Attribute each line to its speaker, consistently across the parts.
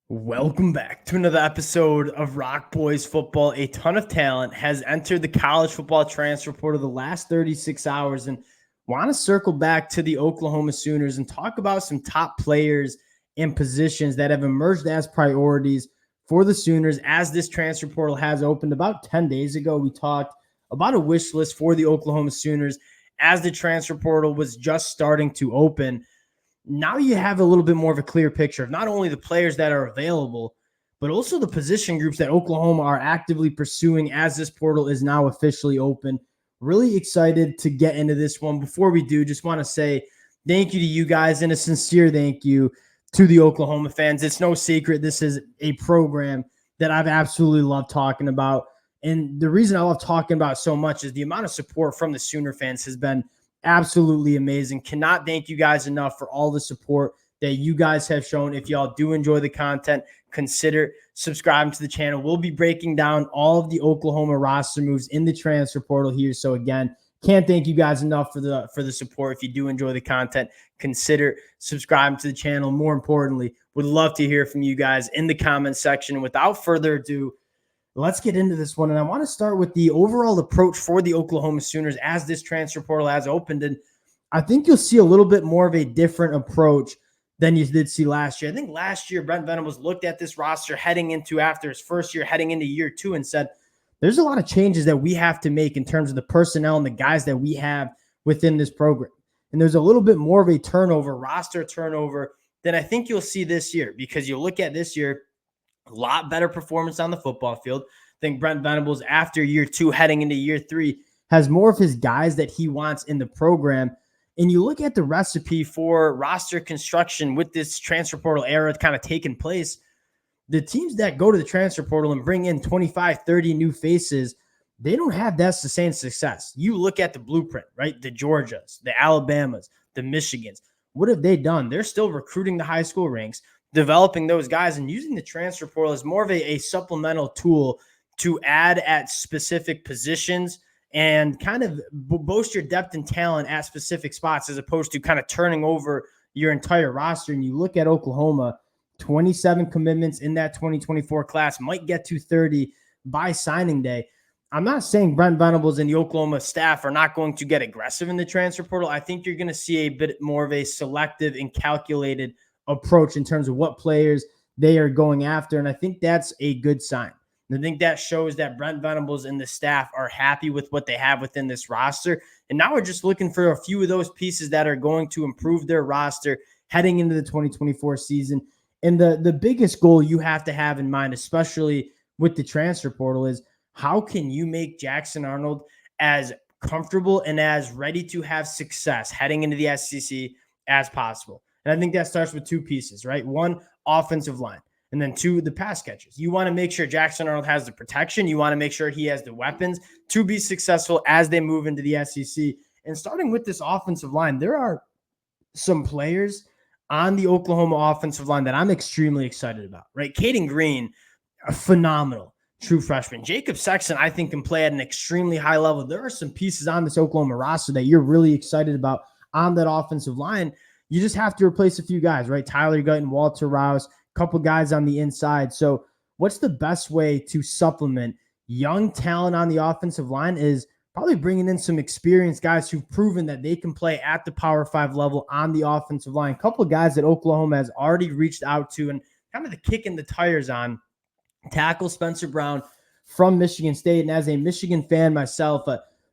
Speaker 1: Welcome back to another episode of Rock Boys Football. A ton of talent has entered the college football transfer portal the last 36 hours, and want to circle back to the Oklahoma Sooners and talk about some top players and positions that have emerged as priorities for the Sooners as this transfer portal has opened. About 10 days ago, we talked about a wish list for the Oklahoma Sooners as the transfer portal was just starting to open. Now you have a little bit more of a clear picture of not only the players that are available, but also the position groups that Oklahoma are actively pursuing as this portal is now officially open. Really excited to get into this one. Before we do, just want to say thank you to you guys and a sincere thank you to the Oklahoma fans. It's no secret this is a program that I've absolutely loved talking about. And the reason I love talking about it so much is the amount of support from the Sooner fans has been absolutely amazing. Cannot thank you guys enough for all the support that you guys have shown. If y'all do enjoy the content, consider subscribing to the channel. We'll be breaking down all of the Oklahoma roster moves in the transfer portal here. So again, can't thank you guys enough for the support. If you do enjoy the content, consider subscribing to the channel. More importantly, would love to hear from you guys in the comment section. Without further ado, let's get into this one. And I want to start with the overall approach for the Oklahoma Sooners as this transfer portal has opened. And I think you'll see a little bit more of a different approach than you did see last year. I think last year, Brent Venables looked at this roster heading into after his first year, heading into year two, and said, there's a lot of changes that we have to make in terms of the personnel and the guys that we have within this program. And there's a little bit more of a turnover, roster turnover, than I think you'll see this year, because you look at this year, a lot better performance on the football field. I think Brent Venables, after year two, heading into year three, has more of his guys that he wants in the program. And you look at the recipe for roster construction with this transfer portal era kind of taking place, the teams that go to the transfer portal and bring in 25, 30 new faces, they don't have that sustained success. You look at the blueprint, right? The Georgias, the Alabamas, the Michigans. What have they done? They're still recruiting the high school ranks, developing those guys, and using the transfer portal as more of a supplemental tool to add at specific positions and kind of boast your depth and talent at specific spots, as opposed to kind of turning over your entire roster. And you look at Oklahoma, 27 commitments in that 2024 class, might get to 30 by signing day. I'm not saying Brent Venables and the Oklahoma staff are not going to get aggressive in the transfer portal. I think you're going to see a bit more of a selective and calculated approach in terms of what players they are going after. And I think that's a good sign. And I think that shows that Brent Venables and the staff are happy with what they have within this roster. And now we're just looking for a few of those pieces that are going to improve their roster heading into the 2024 season. And the biggest goal you have to have in mind, especially with the transfer portal, is how can you make Jackson Arnold as comfortable and as ready to have success heading into the SEC as possible. And I think that starts with two pieces, right? One, offensive line. And then two, the pass catches. You want to make sure Jackson Arnold has the protection. You want to make sure he has the weapons to be successful as they move into the SEC. And starting with this offensive line, there are some players on the Oklahoma offensive line that I'm extremely excited about, right? Caden Green, a phenomenal true freshman. Jacob Sexton, I think, can play at an extremely high level. There are some pieces on this Oklahoma roster that you're really excited about on that offensive line. You just have to replace a few guys, right? Tyler Guyton, Walter Rouse, a couple guys on the inside. So what's the best way to supplement young talent on the offensive line is probably bringing in some experienced guys who've proven that they can play at the Power 5 level on the offensive line. A couple of guys that Oklahoma has already reached out to and kind of the kick in the tires on. Tackle Spencer Brown from Michigan State. And as a Michigan fan myself,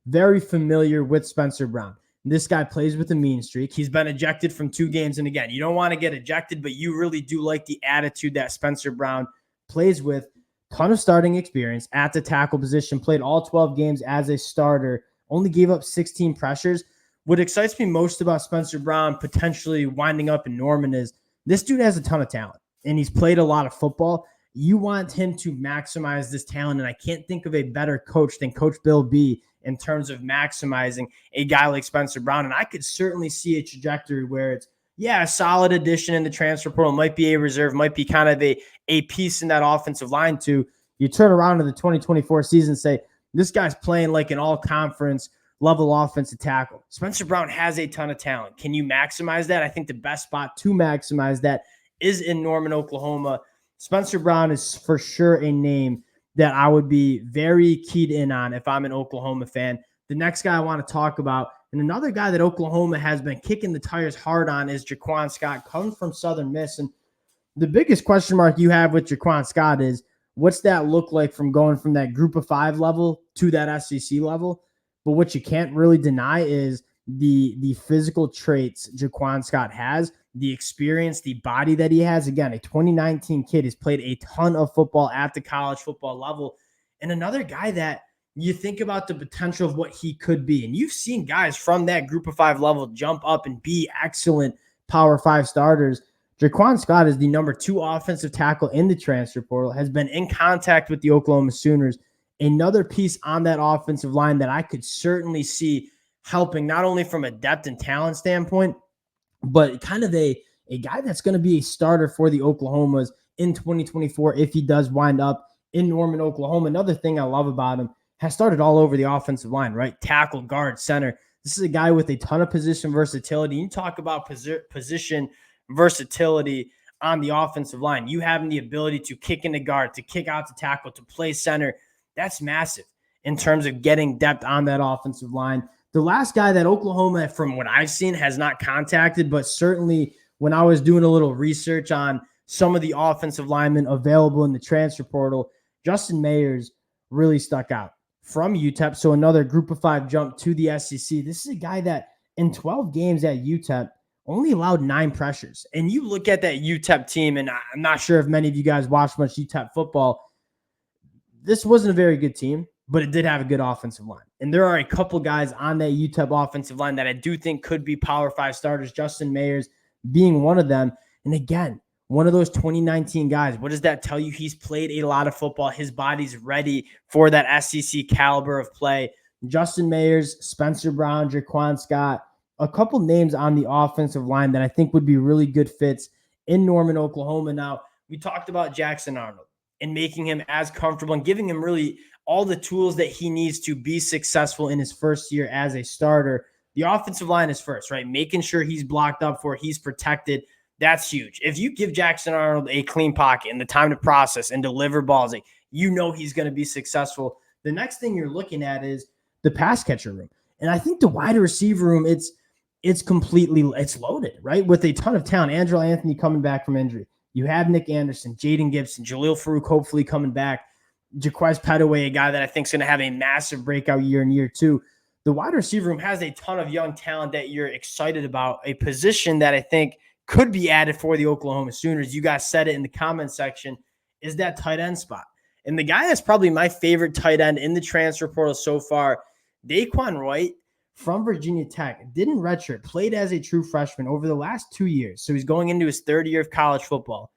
Speaker 1: very familiar with Spencer Brown. This guy plays with a mean streak. He's been ejected from 2 games. And again, you don't want to get ejected, but you really do like the attitude that Spencer Brown plays with. Ton of starting experience at the tackle position, played all 12 games as a starter, only gave up 16 pressures. What excites me most about Spencer Brown potentially winding up in Norman is this dude has a ton of talent, and he's played a lot of football. You want him to maximize this talent, and I can't think of a better coach than Coach Bill B in terms of maximizing a guy like Spencer Brown. And I could certainly see a trajectory where it's, a solid addition in the transfer portal, might be a reserve, might be kind of a piece in that offensive line too. You turn around to the 2024 season and say, this guy's playing like an all-conference level offensive tackle. Spencer Brown has a ton of talent. Can you maximize that? I think the best spot to maximize that is in Norman, Oklahoma. Spencer Brown is for sure a name that I would be very keyed in on if I'm an Oklahoma fan. The next guy I want to talk about, and another guy that Oklahoma has been kicking the tires hard on, is Jaquin Scott, comes from Southern Miss. And the biggest question mark you have with Jaquin Scott is, what's that look like from going from that group of 5 level to that SEC level? But what you can't really deny is the physical traits Jaquin Scott has, the experience, the body that he has. Again, a 2019 kid has played a ton of football at the college football level. And another guy that you think about the potential of what he could be. And you've seen guys from that group of 5 level jump up and be excellent Power 5 starters. Jaquin Scott is the number 2 offensive tackle in the transfer portal, has been in contact with the Oklahoma Sooners. Another piece on that offensive line that I could certainly see helping, not only from a depth and talent standpoint, but kind of a guy that's going to be a starter for the Oklahomas in 2024 if he does wind up in Norman, Oklahoma. Another thing I love about him, has started all over the offensive line, right? Tackle, guard, center. This is a guy with a ton of position versatility. You talk about position versatility on the offensive line. You having the ability to kick into guard, to kick out to tackle, to play center. That's massive in terms of getting depth on that offensive line. The last guy that Oklahoma, from what I've seen, has not contacted, but certainly when I was doing a little research on some of the offensive linemen available in the transfer portal, Justin Mayers really stuck out from UTEP. So another group of 5 jump to the SEC. This is a guy that in 12 games at UTEP only allowed 9 pressures. And you look at that UTEP team, and I'm not sure if many of you guys watch much UTEP football. This wasn't a very good team, but it did have a good offensive line. And there are a couple guys on that UTEP offensive line that I do think could be Power 5 starters, Justin Mayers being one of them. And again, one of those 2019 guys. What does that tell you? He's played a lot of football. His body's ready for that SEC caliber of play. Justin Mayers, Spencer Brown, Jaquin Scott, a couple names on the offensive line that I think would be really good fits in Norman, Oklahoma. Now, we talked about Jackson Arnold and making him as comfortable and giving him really all the tools that he needs to be successful in his first year as a starter. The offensive line is first, right? Making sure he's blocked up for, he's protected. That's huge. If you give Jackson Arnold a clean pocket and the time to process and deliver balls, like, you know he's going to be successful. The next thing you're looking at is the pass catcher room. And I think the wide receiver room, it's completely loaded, right? With a ton of talent. Andrew Anthony coming back from injury. You have Nick Anderson, Jaden Gibson, Jaleel Farouk hopefully coming back. Jaquez Petaway, a guy that I think is going to have a massive breakout year in year 2. The wide receiver room has a ton of young talent that you're excited about, a position that I think could be added for the Oklahoma Sooners. You guys said it in the comment section, is that tight end spot. And the guy that's probably my favorite tight end in the transfer portal so far, Daquan Wright from Virginia Tech, didn't redshirt, played as a true freshman over the last 2 years. So he's going into his 3rd year of college football.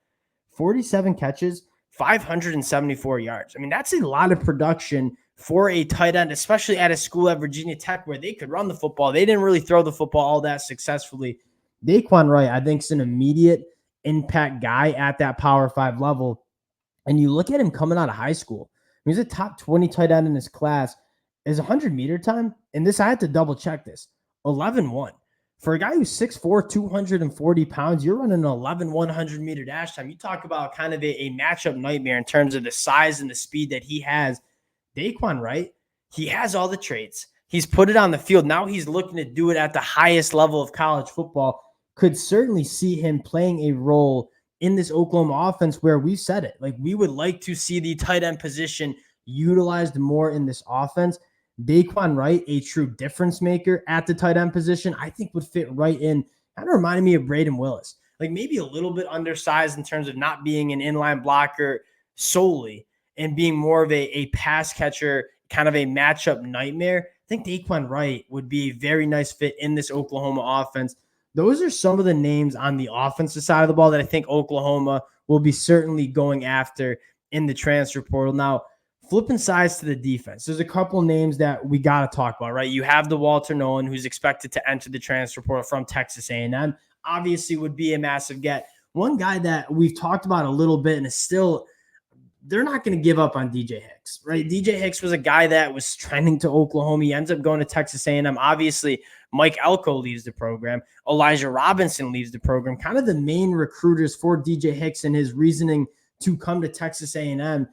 Speaker 1: 47 catches, 574 yards. I mean, that's a lot of production for a tight end, especially at a school at Virginia Tech where they could run the football. They didn't really throw the football all that successfully. Daquan Wright, I think, is an immediate impact guy at that Power 5 level. And you look at him coming out of high school. He's a top 20 tight end in his class. His 100-meter time, and this, I had to double check this, 11-1. For a guy who's 6'4", 240 pounds, you're running an 11 100-meter dash time. You talk about kind of a matchup nightmare in terms of the size and the speed that he has. Daquan Wright, he has all the traits. He's put it on the field. Now he's looking to do it at the highest level of college football. Could certainly see him playing a role in this Oklahoma offense where we said it. Like, we would like to see the tight end position utilized more in this offense. Daquan Wright, a true difference maker at the tight end position, I think would fit right in. Kind of reminded me of Braden Willis. Like, maybe a little bit undersized in terms of not being an inline blocker solely and being more of a pass catcher, kind of a matchup nightmare. I think Daquan Wright would be a very nice fit in this Oklahoma offense. Those are some of the names on the offensive side of the ball that I think Oklahoma will be certainly going after in the transfer portal. Now, flipping sides to the defense, there's a couple names that we got to talk about, right? You have the Walter Nolan, who's expected to enter the transfer portal from Texas A&M. Obviously would be a massive get. One guy that we've talked about a little bit and is still, they're not going to give up on DJ Hicks, right? DJ Hicks was a guy that was trending to Oklahoma. He ends up going to Texas A&M. Obviously, Mike Elko leaves the program. Elijah Robinson leaves the program. Kind of the main recruiters for DJ Hicks and his reasoning to come to Texas A&M.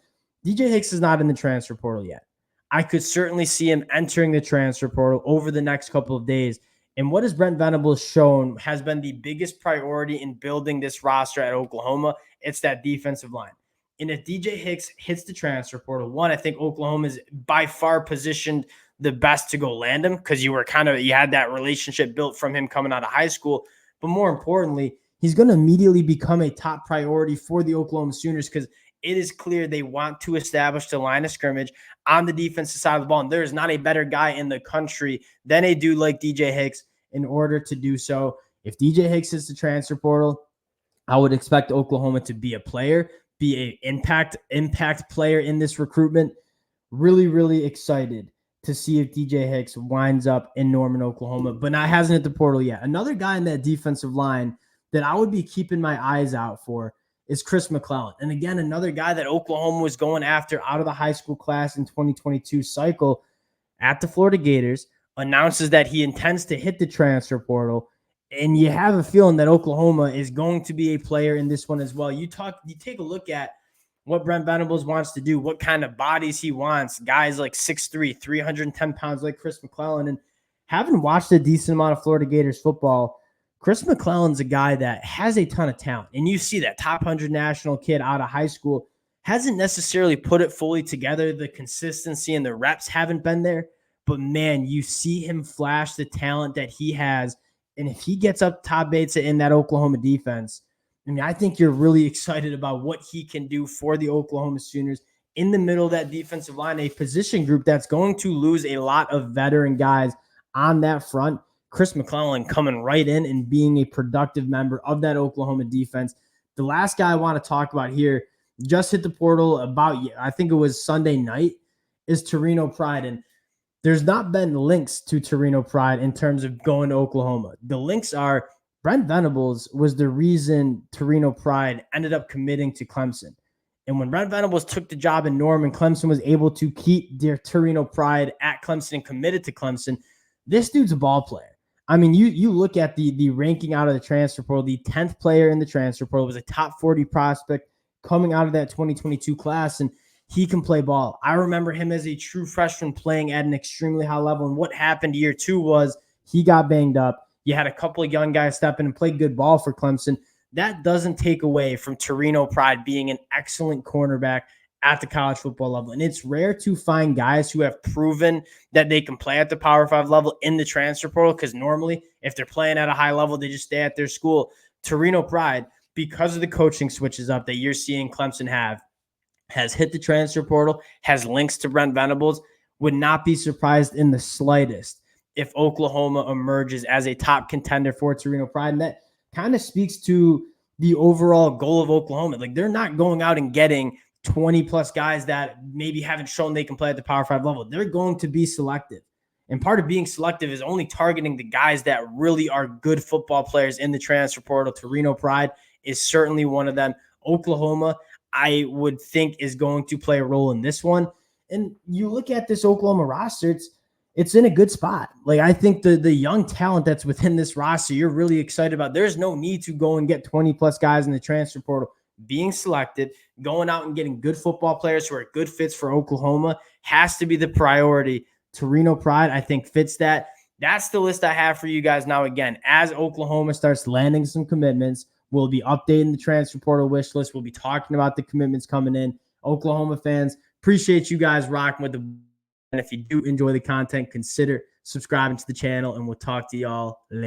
Speaker 1: DJ Hicks is not in the transfer portal yet. I could certainly see him entering the transfer portal over the next couple of days. And what has Brent Venables shown has been the biggest priority in building this roster at Oklahoma. It's that defensive line. And if DJ Hicks hits the transfer portal, one, I think Oklahoma is by far positioned the best to go land him because you had that relationship built from him coming out of high school. But more importantly, he's going to immediately become a top priority for the Oklahoma Sooners because it is clear they want to establish the line of scrimmage on the defensive side of the ball. And there is not a better guy in the country than a dude like DJ Hicks in order to do so. If DJ Hicks is the transfer portal, I would expect Oklahoma to be a player, be an impact player in this recruitment. Really, really excited to see if DJ Hicks winds up in Norman, Oklahoma, but hasn't hit the portal yet. Another guy in that defensive line that I would be keeping my eyes out for is Chris McClellan. And again, another guy that Oklahoma was going after out of the high school class in 2022 cycle at the Florida Gators, announces that he intends to hit the transfer portal. And you have a feeling that Oklahoma is going to be a player in this one as well. You take a look at what Brent Venables wants to do, what kind of bodies he wants, guys like 6'3", 310 pounds like Chris McClellan. And having watched a decent amount of Florida Gators football, Chris McClellan's a guy that has a ton of talent. And you see that top 100 national kid out of high school hasn't necessarily put it fully together. The consistency and the reps haven't been there. But, man, you see him flash the talent that he has. And if he gets up top baits in that Oklahoma defense, I think you're really excited about what he can do for the Oklahoma Sooners in the middle of that defensive line, a position group that's going to lose a lot of veteran guys on that front. Chris McClellan coming right in and being a productive member of that Oklahoma defense. The last guy I want to talk about here just hit the portal I think it was Sunday night, is Torino Pride. And there's not been links to Torino Pride in terms of going to Oklahoma. The links are Brent Venables was the reason Torino Pride ended up committing to Clemson. And when Brent Venables took the job in Norman, Clemson was able to keep their Torino Pride at Clemson and committed to Clemson. This dude's a ball player. You look at the ranking out of the transfer portal, the 10th player in the transfer portal was a top 40 prospect coming out of that 2022 class, and he can play ball. I remember him as a true freshman playing at an extremely high level, and what happened year two was he got banged up. You had a couple of young guys step in and play good ball for Clemson. That doesn't take away from Torino Pride being an excellent cornerback at the college football level. And it's rare to find guys who have proven that they can play at the Power 5 level in the transfer portal, because normally if they're playing at a high level, they just stay at their school. Torino Pride, because of the coaching switches up that you're seeing Clemson has hit the transfer portal, has links to Brent Venables, would not be surprised in the slightest if Oklahoma emerges as a top contender for Torino Pride. And that kind of speaks to the overall goal of Oklahoma. Like, they're not going out and getting 20-plus guys that maybe haven't shown they can play at the Power 5 level. They're going to be selective. And part of being selective is only targeting the guys that really are good football players in the transfer portal. Torino Pride is certainly one of them. Oklahoma, I would think, is going to play a role in this one. And you look at this Oklahoma roster, it's in a good spot. Like, I think the young talent that's within this roster, you're really excited about. There's no need to go and get 20-plus guys in the transfer portal. Being selected, going out and getting good football players who are good fits for Oklahoma has to be the priority. Torino Pride, I think, fits that. That's the list I have for you guys. Now, again, as Oklahoma starts landing some commitments, we'll be updating the transfer portal wish list. We'll be talking about the commitments coming in. Oklahoma fans, appreciate you guys rocking with the. And if you do enjoy the content, consider subscribing to the channel, and we'll talk to y'all later.